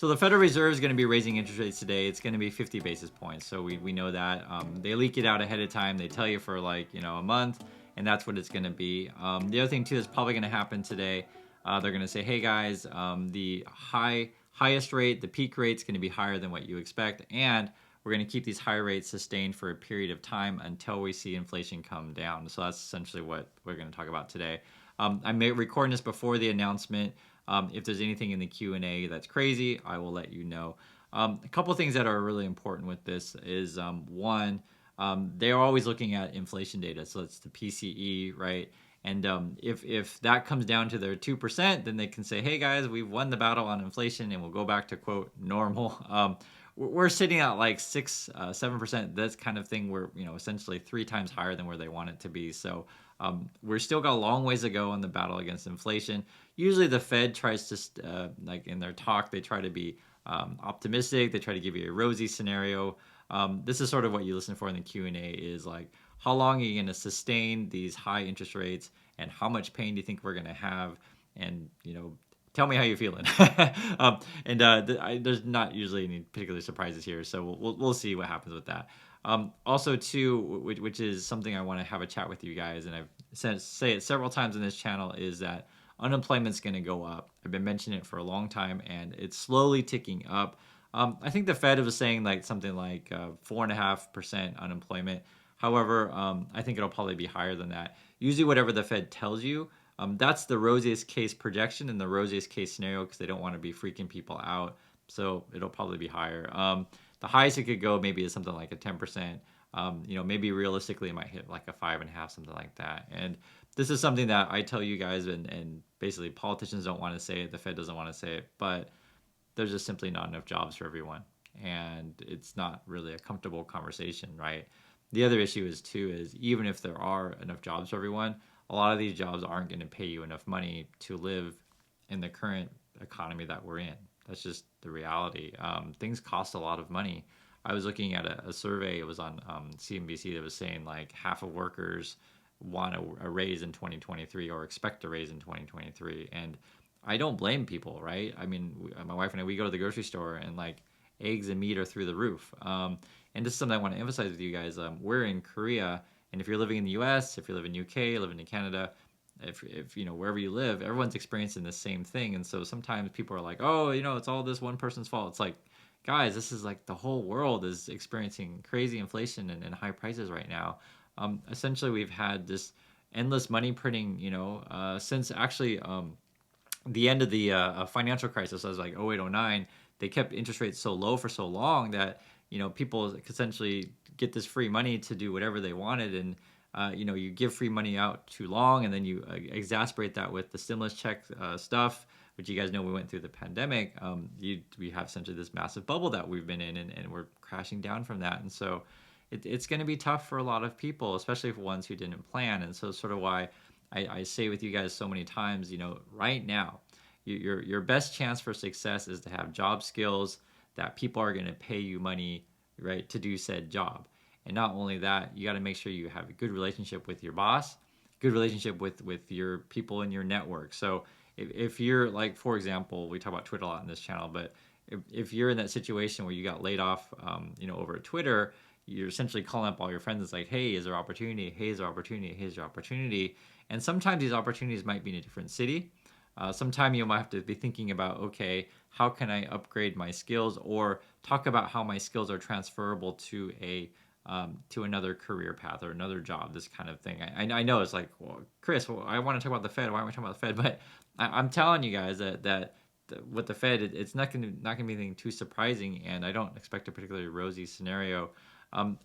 So the Federal Reserve is going to be raising interest rates today. It's going to be 50 basis points. So we know that. They leak it out ahead of time. They tell you for like, a month, and that's what it's going to be. The other thing too is probably going to happen today. They're going to say, hey guys, the highest rate, the peak rate is going to be higher than what you expect, and we're going to keep these high rates sustained for a period of time until we see inflation come down. So that's essentially what we're going to talk about today. I'm recording this before the announcement. If there's anything in the Q&A that's crazy, I will let you know. A couple things that are really important with this is one, they're always looking at inflation data. So it's the PCE, right? And if that comes down to their 2%, then they can say, hey guys, we've won the battle on inflation and we'll go back to quote normal. We're sitting at like 7%. That's kind of thing. We're essentially 3 times higher than where they want it to be. So we're still got a long ways to go in the battle against inflation. Usually the Fed tries to like in their talk, they try to be optimistic. They try to give you a rosy scenario. This is sort of what you listen for in the Q&A is like, how long are you going to sustain these high interest rates, and how much pain do you think we're going to have? And tell me how you're feeling. There's not usually any particular surprises here, so we'll see what happens with that. Also, too, which is something I want to have a chat with you guys, and I've say it several times in this channel, is that unemployment's going to go up. I've been mentioning it for a long time, and it's slowly ticking up. I think the Fed was saying like something like 4.5% unemployment. However, I think it'll probably be higher than that. Usually, whatever the Fed tells you, that's the rosiest case projection and the rosiest case scenario because they don't want to be freaking people out. So it'll probably be higher. The highest it could go maybe is something like a 10%. Maybe realistically it might hit like a 5.5, something like that. And this is something that I tell you guys, and basically politicians don't want to say it, the Fed doesn't want to say it, but there's just simply not enough jobs for everyone, and it's not really a comfortable conversation, right? The other issue is even if there are enough jobs for everyone, a lot of these jobs aren't going to pay you enough money to live in the current economy that we're in. That's just the reality. Things cost a lot of money. I was looking at a survey. It was on CNBC that was saying like half of workers want a raise in 2023 or expect a raise in 2023. And I don't blame people, right? I mean, my wife and I, we go to the grocery store and like eggs and meat are through the roof. And this is something I want to emphasize with you guys. We're in Korea, and if you're living in the U.S., if you live in UK, living in Canada, if wherever you live, everyone's experiencing the same thing. And so sometimes people are like, oh, it's all this one person's fault. It's like, guys, this is like the whole world is experiencing crazy inflation and high prices right now. Essentially, we've had this endless money printing, since actually the end of the financial crisis. I was like 08, 09. They kept interest rates so low for so long that people essentially get this free money to do whatever they wanted, and you give free money out too long, and then you exasperate that with the stimulus check stuff, which you guys know we went through the pandemic. We have essentially this massive bubble that we've been in, and we're crashing down from that, and so it's going to be tough for a lot of people, especially for ones who didn't plan. And so sort of why I say with you guys so many times, right now, your best chance for success is to have job skills that people are going to pay you money, right, to do said job. And not only that, you got to make sure you have a good relationship with your boss, good relationship with your people in your network. So if you're like, for example, we talk about Twitter a lot in this channel, but if you're in that situation where you got laid off, over at Twitter, you're essentially calling up all your friends. It's like, hey, is there opportunity? Hey, is there opportunity? Hey, is there opportunity? And sometimes these opportunities might be in a different city. Sometime you might have to be thinking about, okay, how can I upgrade my skills, or talk about how my skills are transferable to to another career path or another job, this kind of thing. I know it's like, well, Chris, I want to talk about the Fed. Why am I talking about the Fed? But I'm telling you guys that with the Fed, it's not going to be anything too surprising, and I don't expect a particularly rosy scenario.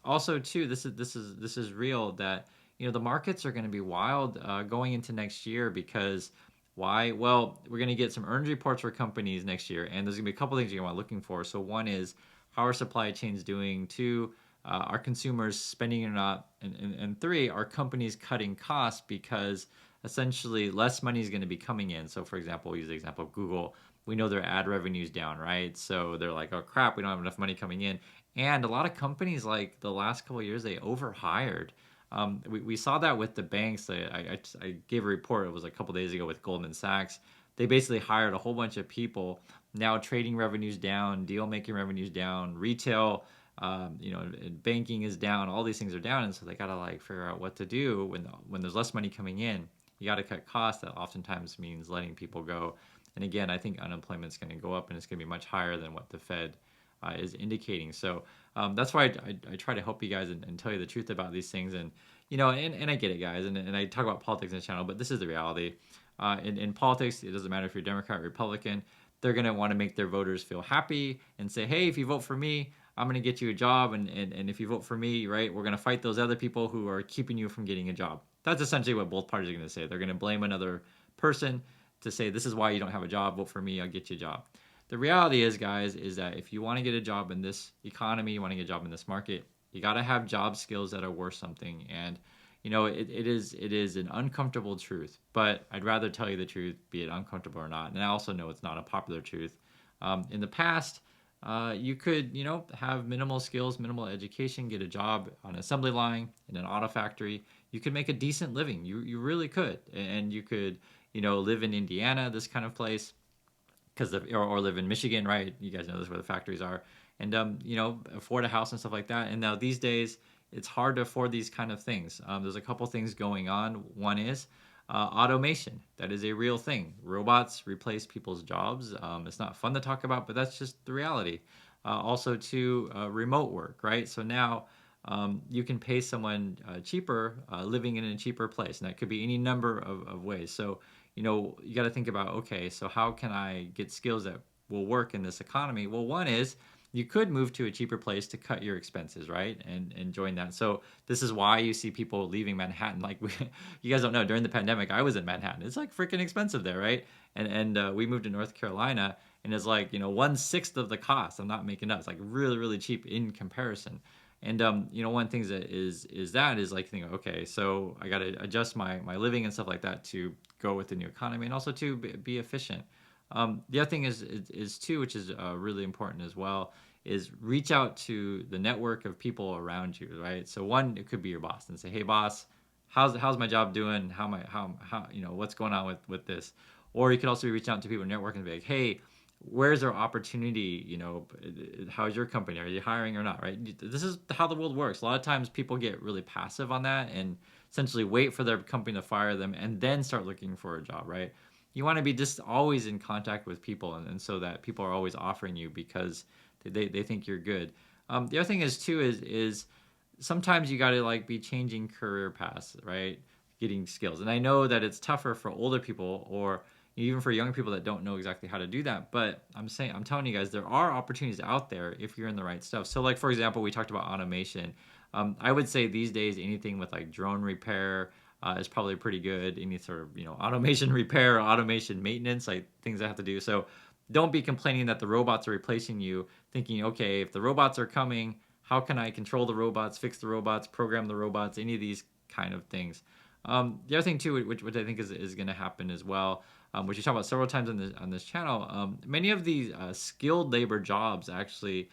Also, too, this is real that the markets are going to be wild going into next year because. Why? Well, we're going to get some earnings reports for companies next year, and there's going to be a couple things you're going to want looking for. So one is, how are supply chains doing? Two, are consumers spending or not? And three, are companies cutting costs because essentially less money is going to be coming in? So for example, we'll use the example of Google. We know their ad revenue's down, right? So they're like, oh crap, we don't have enough money coming in. And a lot of companies, like the last couple of years, they overhired. We saw that with the banks. I gave a report, it was a couple days ago with Goldman Sachs. They basically hired a whole bunch of people. now trading revenues down, deal making revenues down, retail, banking is down. All these things are down, and so they gotta like figure out what to do when there's less money coming in. You got to cut costs. That oftentimes means letting people go. And again, I think unemployment is going to go up, and it's going to be much higher than what the Fed is indicating. So that's why I try to help you guys and tell you the truth about these things. And and I get it, guys. And I talk about politics in the channel, but this is the reality. In politics, it doesn't matter if you're Democrat or Republican. They're going to want to make their voters feel happy and say, hey, if you vote for me, I'm going to get you a job. And if you vote for me, right, we're going to fight those other people who are keeping you from getting a job. That's essentially what both parties are going to say. They're going to blame another person to say, this is why you don't have a job. Vote for me. I'll get you a job. The reality is, guys, is that if you want to get a job in this economy, you want to get a job in this market, you got to have job skills that are worth something. And it is an uncomfortable truth, but I'd rather tell you the truth, be it uncomfortable or not. And I also know it's not a popular truth. In the past, you could, have minimal skills, minimal education, get a job on an assembly line in an auto factory. You could make a decent living. You really could, and you could, live in Indiana, this kind of place, or live in Michigan, right? You guys know this where the factories are, and afford a house and stuff like that. And now these days, it's hard to afford these kind of things. There's a couple things going on. One is automation. That is a real thing. Robots replace people's jobs. It's not fun to talk about, but that's just the reality. Also, remote work, right? So now you can pay someone cheaper living in a cheaper place, and that could be any number of ways. So you got to think about, okay, so how can I get skills that will work in this economy? Well, one is you could move to a cheaper place to cut your expenses, right? And join that. So this is why you see people leaving Manhattan. Like you guys don't know, during the pandemic, I was in Manhattan. It's like freaking expensive there, right? And we moved to North Carolina, and it's like 1/6 of the cost. I'm not making up. It's like really, really cheap in comparison. And one thing that is like thinking, okay, so I got to adjust my living and stuff like that to go with the new economy, and also to be efficient. The other thing is too, which is really important as well, is reach out to the network of people around you, right? So one, it could be your boss, and say, hey boss, how's my job doing? How what's going on with this? Or you could also reach out to people in the network and be like, hey, where's our opportunity? How's your company? Are you hiring or not, right? This is how the world works. A lot of times people get really passive on that and essentially wait for their company to fire them and then start looking for a job, right? You want to be just always in contact with people, and so that people are always offering you because they think you're good. The other thing is sometimes you got to like be changing career paths, right? Getting skills. And I know that it's tougher for older people or even for young people that don't know exactly how to do that. But I'm telling you guys, there are opportunities out there if you're in the right stuff. So like, for example, we talked about automation. I would say these days, anything with like drone repair is probably pretty good. Any sort of, automation repair, automation maintenance, like things I have to do. So don't be complaining that the robots are replacing you, thinking, okay, if the robots are coming, how can I control the robots, fix the robots, program the robots, any of these kind of things. The other thing too, which I think is going to happen as well, which we talked about several times on this channel, many of these skilled labor jobs actually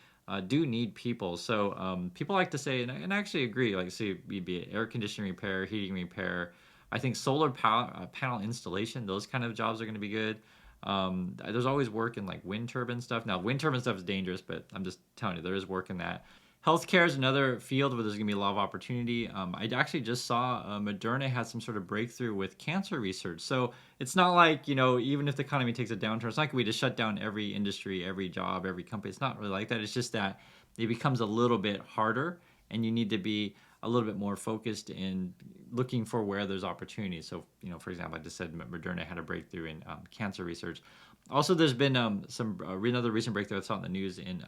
do need people. So people like to say, and I actually agree, like say be it air conditioning repair, heating repair. I think solar panel installation, those kind of jobs are going to be good. There's always work in like wind turbine stuff. Now, wind turbine stuff is dangerous, but I'm just telling you, there is work in that. Healthcare is another field where there's going to be a lot of opportunity. I actually just saw Moderna had some sort of breakthrough with cancer research. So it's not like, even if the economy takes a downturn, it's not like we just shut down every industry, every job, every company. It's not really like that. It's just that it becomes a little bit harder, and you need to be a little bit more focused in looking for where there's opportunities. So, for example, I just said Moderna had a breakthrough in cancer research. Also, there's been another recent breakthrough I saw in the news in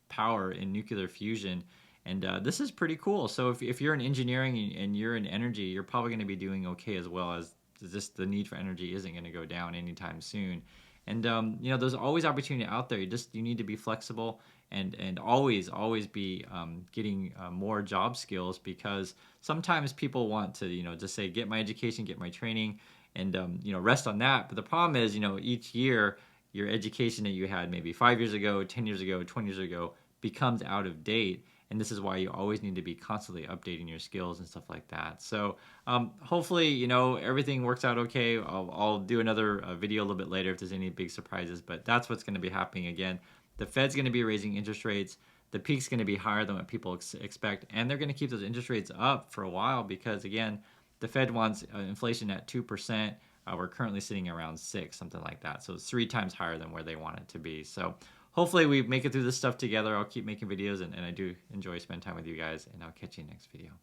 power in nuclear fusion, and this is pretty cool. So if you're in engineering and you're in energy, you're probably going to be doing okay, as well as just the need for energy isn't going to go down anytime soon. And there's always opportunity out there. You need to be flexible and always be getting more job skills, because sometimes people want to just say, get my education, get my training, and rest on that. But the problem is, each year your education that you had maybe 5 years ago, 10 years ago, 20 years ago becomes out of date. And this is why you always need to be constantly updating your skills and stuff like that. So hopefully, you know, everything works out okay. I'll do another video a little bit later if there's any big surprises, but that's what's going to be happening again. The Fed's going to be raising interest rates. The peak's going to be higher than what people expect, and they're going to keep those interest rates up for a while because, again, the Fed wants inflation at 2%. We're currently sitting around 6, something like that. So it's 3 times higher than where they want it to be. So hopefully we make it through this stuff together. I'll keep making videos, and I do enjoy spending time with you guys, and I'll catch you next video.